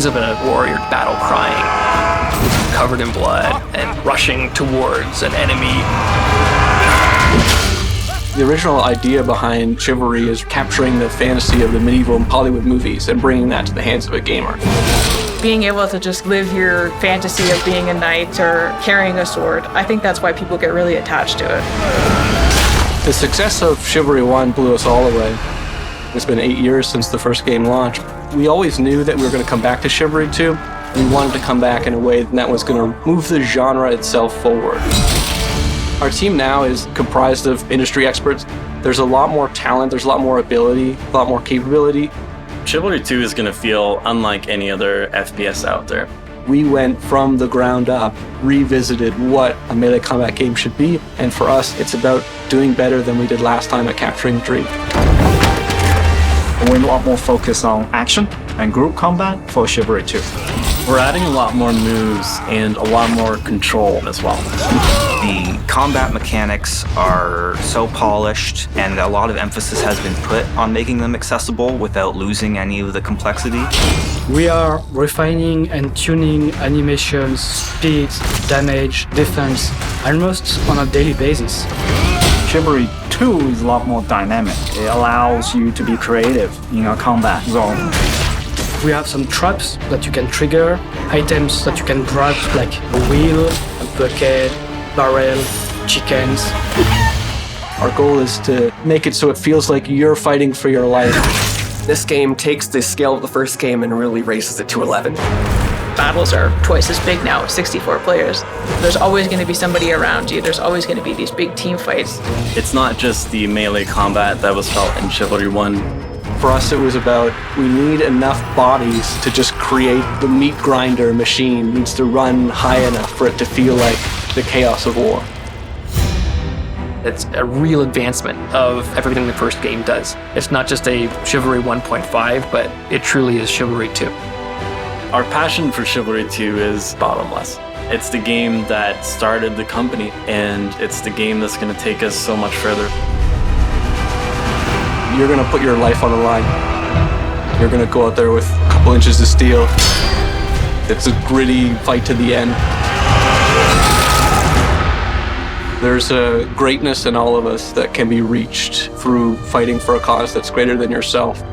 scenes of a warrior battle crying, covered in blood, and rushing towards an enemy. The original idea behind Chivalry is capturing the fantasy of the medieval Hollywood movies and bringing that to the hands of a gamer. Being able to just live your fantasy of being a knight or carrying a sword, I think that's why people get really attached to it. The success of Chivalry 1 blew us all away. It's been 8 years since the first game launched. We always knew that we were going to come back to Chivalry 2. We wanted to come back in a way that was going to move the genre itself forward. Our team now is comprised of industry experts. There's a lot more talent, there's a lot more ability, a lot more capability. Chivalry 2 is going to feel unlike any other FPS out there. We went from the ground up, revisited what a melee combat game should be, and for us, it's about doing better than we did last time at capturing the dream. We're a lot more focused on action and group combat for Chivalry 2. We're adding a lot more moves and a lot more control as well. The combat mechanics are so polished, and a lot of emphasis has been put on making them accessible without losing any of the complexity. We are refining and tuning animations, speed, damage, defense, almost on a daily basis. Chivalry 2 is a lot more dynamic. It allows you to be creative in a combat zone. We have some traps that you can trigger, items that you can grab like a wheel, a bucket, barrel, chickens. Our goal is to make it so it feels like you're fighting for your life. This game takes the scale of the first game and really raises it to 11. Battles are twice as big now with 64 players. There's always going to be somebody around you. There's always going to be these big team fights. It's not just the melee combat that was felt in Chivalry 1. For us, it was about, we need enough bodies to just create the meat grinder machine. It needs to run high enough for it to feel like the chaos of war. It's a real advancement of everything the first game does. It's not just a Chivalry 1.5, but it truly is Chivalry 2. Our passion for Chivalry 2 is bottomless. It's the game that started the company, and it's the game that's going to take us so much further. You're going to put your life on the line. You're going to go out there with a couple inches of steel. It's a gritty fight to the end. There's a greatness in all of us that can be reached through fighting for a cause that's greater than yourself.